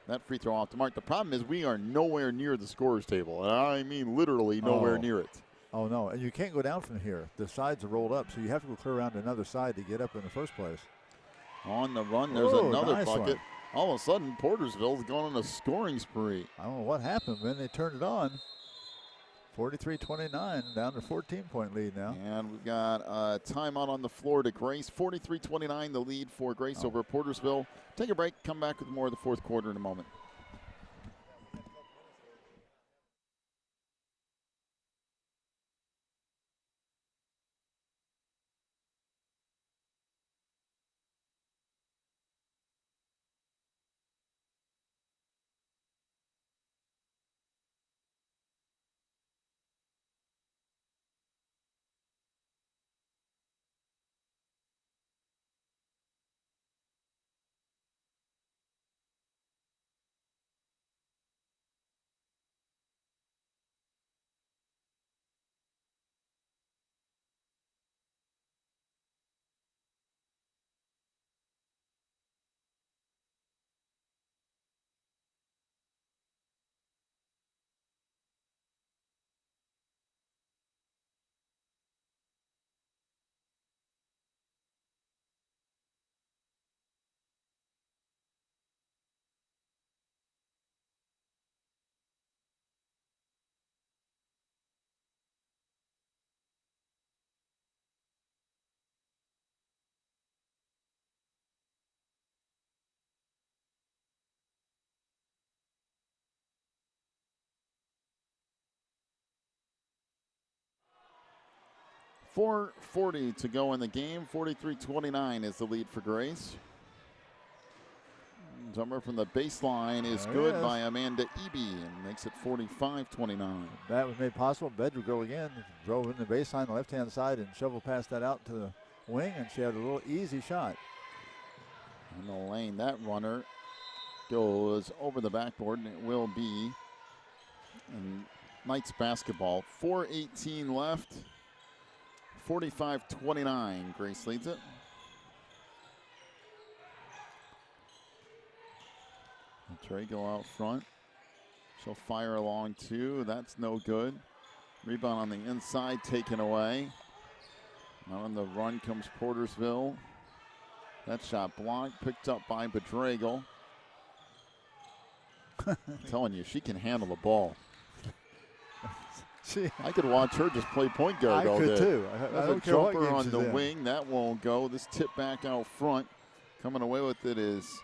that free throw off the mark. The problem is we are nowhere near the scorer's table. And I mean literally nowhere near it. Oh, no. And you can't go down from here. The sides are rolled up, so you have to go clear around to another side to get up in the first place. On the run, there's another nice bucket. All of a sudden, Portersville's gone on a scoring spree. I don't know what happened, man. They turned it on. 43-29, down to 14-point lead now. And we've got a timeout on the floor to Grace. 43-29, the lead for Grace over Portersville. Take a break, come back with more of the fourth quarter in a moment. .440 to go in the game. 43-29 is the lead for Grace. Jumper from the baseline is good by Amanda Eby and makes it 45-29. That was made possible. Bedrigo again drove in the baseline, the left-hand side, and shoveled past that out to the wing, and she had a little easy shot. In the lane, that runner goes over the backboard, and it will be Knights basketball. 4:18 left. 45-29. Grace leads it. Trago out front. She'll fire along too. That's no good. Rebound on the inside taken away. Now on the run comes Portersville. That shot blocked, picked up by Bedragel. I'm telling you, she can handle the ball. I could watch her just play point guard all day. I could too. There's a jumper on the wing. That won't go. This tip back out front. Coming away with it is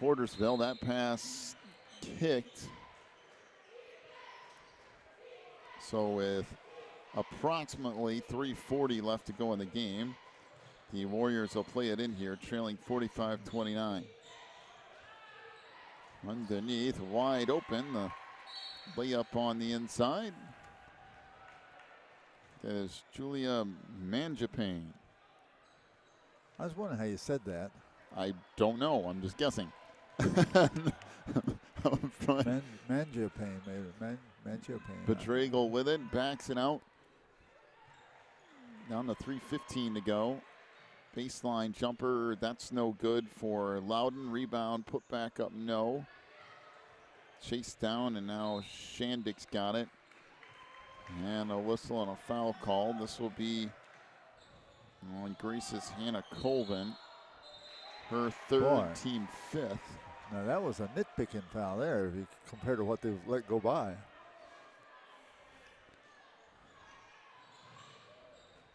Portersville. That pass kicked. So with approximately 3:40 left to go in the game, the Warriors will play it in here, trailing 45-29. Underneath, wide open. The layup on the inside. That is Julia Manjapane. I was wondering how you said that. I don't know. I'm just guessing. Manjapane, maybe. Manjapane. Bedragel with it, backs it out. Down to 3:15 to go. Baseline jumper, that's no good for Loudon. Rebound, put back up, no. Chased down, and now Shandik's got it. And a whistle and a foul call. This will be on Grace's Hannah Colvin. Her third, team fifth. Now that was a nitpicking foul there if you compare to what they've let go by.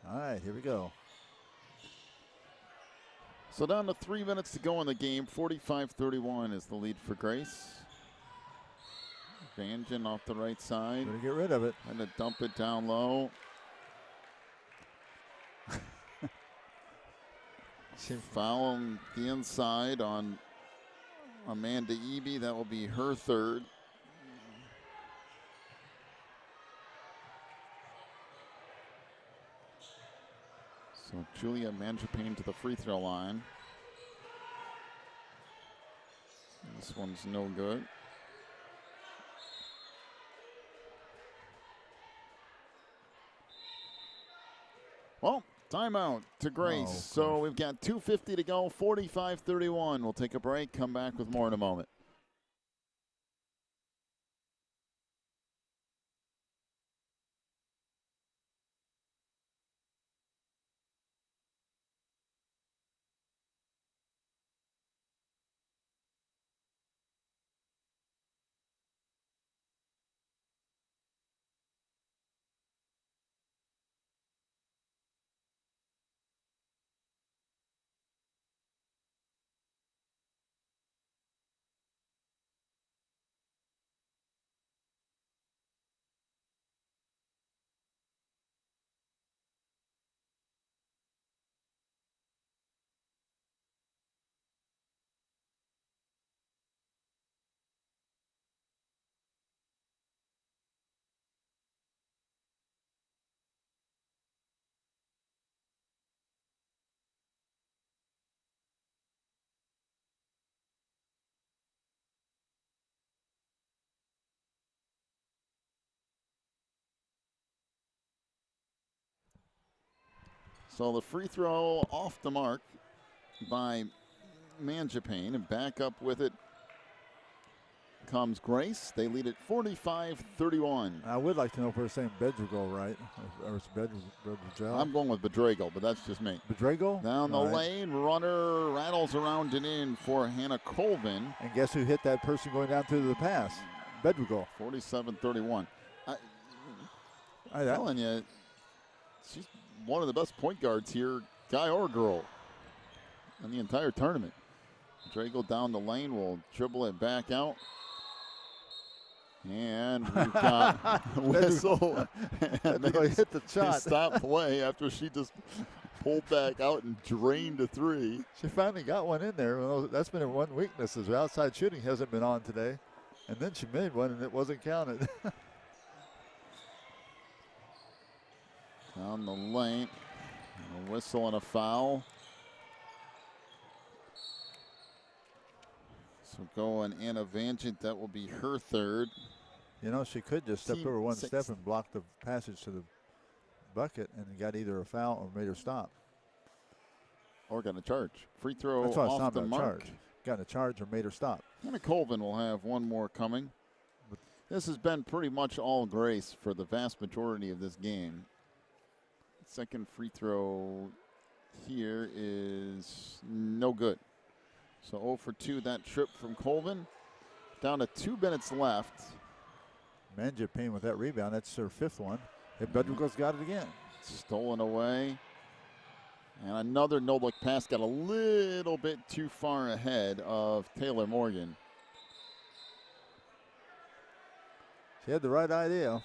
All right, here we go. So down to 3 minutes to go in the game. 45-31 is the lead for Grace. Vanjan off the right side. Gonna get rid of it. And to dump it down low. Foul on the inside on Amanda Eby. That will be her third. So Julia Manjapane to the free throw line. This one's no good. Well, timeout to Grace. So we've got 2:50 to go, 45-31. We'll take a break, come back with more in a moment. So the free throw off the mark by Manjapane, and back up with it comes Grace. They lead at 45-31. I would like to know if we're saying Bedragel right, or it's Bedragel. I'm going with Bedragel, but that's just me. Bedragel? Down the lane, runner rattles around and in for Hannah Colvin. And guess who hit that person going down through the pass? Bedragel. 47-31. I'm telling you, she's one of the best point guards here, guy or girl, in the entire tournament. Bedragel down the lane will dribble it back out. And we've got a whistle. And they hit the shot. They stop play after she just pulled back out and drained a three. She finally got one in there. Well, that's been her one weakness, is her outside shooting hasn't been on today. And then she made one, and it wasn't counted. Down the lane. A whistle and a foul. So going Anna Vangent, that will be her third. You know, she could just step Team over one sixth. step and block the passage to the bucket and got either a foul or made her stop. Or got a charge. Free throw That's what I was off talking the about, mark. charge. Got a charge or made her stop. Anna Colvin will have one more coming. This has been pretty much all Grace for the vast majority of this game. Second free throw here is no good. So 0 for 2 that trip from Colvin. Down to 2 minutes left. Manjapane with that rebound. That's her fifth one. And Bedrickle's got it again. Stolen away. And another no-look pass got a little bit too far ahead of Taylor Morgan. She had the right idea.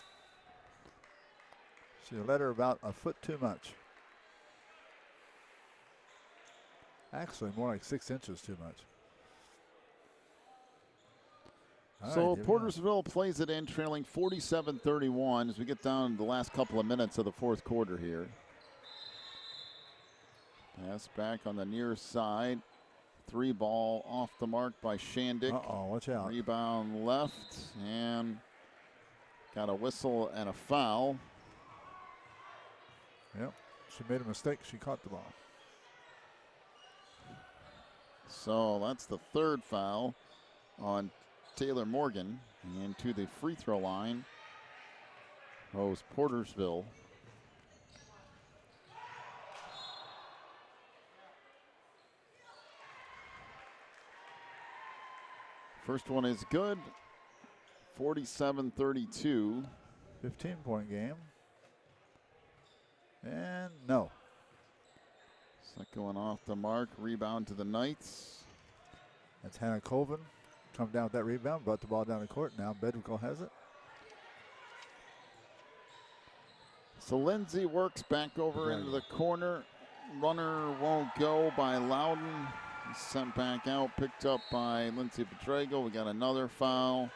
She let her about a foot too much. Actually, more like 6 inches too much. All So right, here we go. Portersville plays it in, trailing 47-31 as we get down to the last couple of minutes of the fourth quarter here. Pass back on the near side. 3 ball off the mark by Shandick. Uh-oh, watch out. Rebound left and got a whistle and a foul. Yep, she made a mistake. She caught the ball. So that's the third foul on Taylor Morgan. And to the free throw line goes Portersville. First one is good. 47-32. 15-point game. And no. Second one off the mark. Rebound to the Knights. That's Hannah Colvin. Come down with that rebound. Brought the ball down the court. Now Bedrickle has it. So Lindsay works back over into the corner. Runner won't go by Loudon. Sent back out, picked up by Lindsay Bedrago. We got another foul.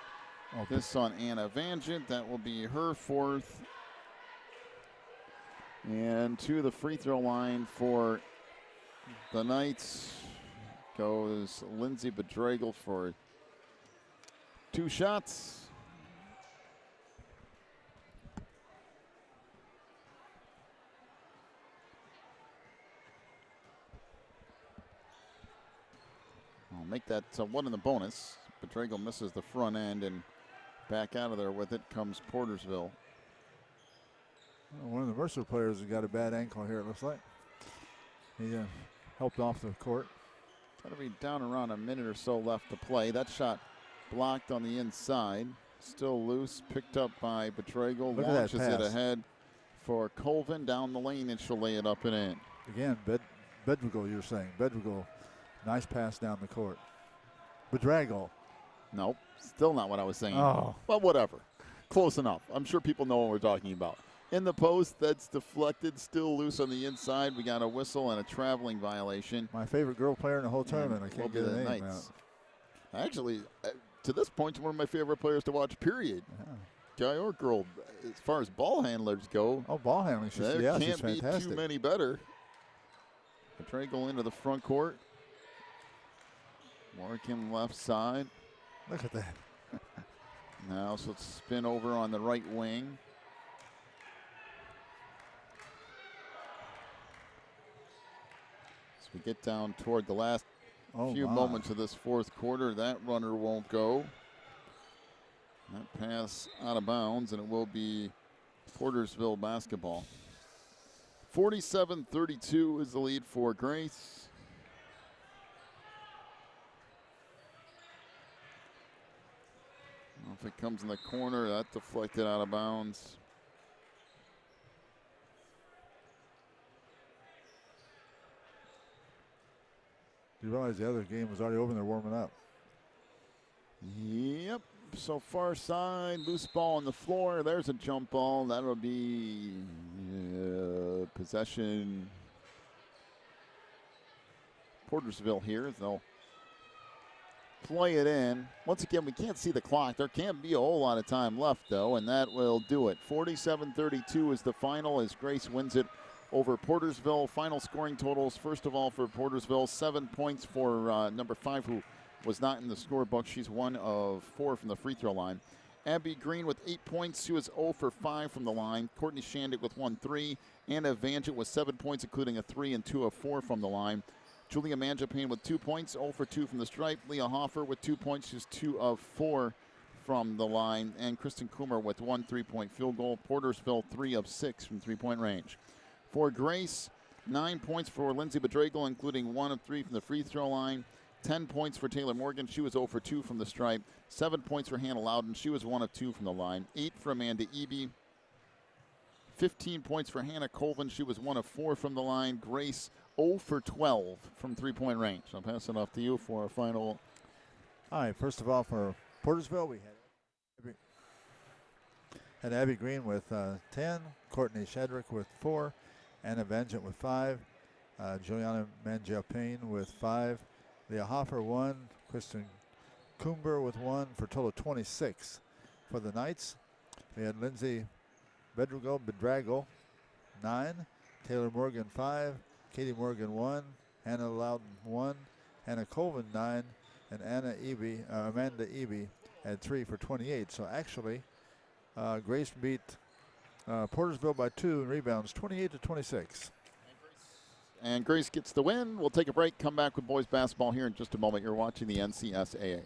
Oh, This on Anna Vangent. That will be her fourth. And to the free throw line for the Knights goes Lindsay Bedrago for 2 shots. I'll make that 1 in the bonus. Bedrago misses the front end, and back out of there with it comes Portersville. Well, one of the Mercer players has got a bad ankle here, it looks like. He helped off the court. Got to be down around a minute or so left to play. That shot blocked on the inside. Still loose, picked up by Bedrago. Look at that Launches it pass. ahead for Colvin down the lane, and she'll lay it up and in. Again, Bedrickle, you're saying. Bedrickle, nice pass down the court. Bedrago. Nope, still not what I was saying. Oh. But whatever. Close enough. I'm sure people know what we're talking about. In the post, that's deflected, still loose on the inside. We got a whistle and a traveling violation. My favorite girl player in the whole tournament. I And can't will get be a the name Knights. out. Actually, to this point, one of my favorite players to watch, period. Yeah. Guy or girl, as far as ball handlers go, Oh, ball handling. She's, there yeah, she's can't be fantastic. too many better. Bedrago into the front court. Working left side. Look at that. Now, so it's spin over on the right wing. As we get down toward the last few moments of this fourth quarter, that runner won't go. That pass out of bounds, and it will be Portersville basketball. 47-32 is the lead for Grace. If it comes in the corner, that deflected out of bounds. You realize the other game was already over and they're warming up. Yep. So far side, loose ball on the floor. There's a jump ball. That'll be possession Portersville here as they'll play it in. Once again, we can't see the clock. There can't be a whole lot of time left, though, and that will do it. 47-32 is the final as Grace wins it over Portersville. Final scoring totals, first of all, for Portersville, 7 points for number 5, who was not in the scorebook. She's 1 of 4 from the free throw line. Abby Green with 8 points. She was 0 for 5 from the line. Courtney Shandick with 1-3. Anna Vanget with 7 points, including a 3 and 2 of 4 from the line. Julia Manjapane with 2 points, 0 for 2 from the stripe. Leah Hoffer with 2 points, she's 2 of 4 from the line. And Kristen Coomer with 1 3-point field goal. Portersville 3 of 6 from three-point range. For Grace, 9 points for Lindsay Bedragle, including 1 of 3 from the free throw line. 10 points for Taylor Morgan. She was 0 for 2 from the stripe. 7 points for Hannah Loudon. She was 1 of 2 from the line. 8 for Amanda Eby. 15 points for Hannah Colvin. She was 1 of 4 from the line. Grace 0 for 12 from three-point range. I'll pass it off to you for a final. All right, first of all, for Portersville, we had Abby Green with 10, Courtney Shedrick with 4, Anna Vanget with 5, Juliana Mangiapane with 5, Leah Hoffer 1, Kristen Coomber with 1 for a total of 26. For the Knights, we had Lindsay Bedrago 9, Taylor Morgan 5, Katie Morgan 1, Hannah Loudon 1, Hannah Colvin 9, and Amanda Eby had 3 for 28. So actually, Grace beat Portersville by 2 in rebounds, 28-26. And Grace gets the win. We'll take a break, come back with boys basketball here in just a moment. You're watching the NCSAA.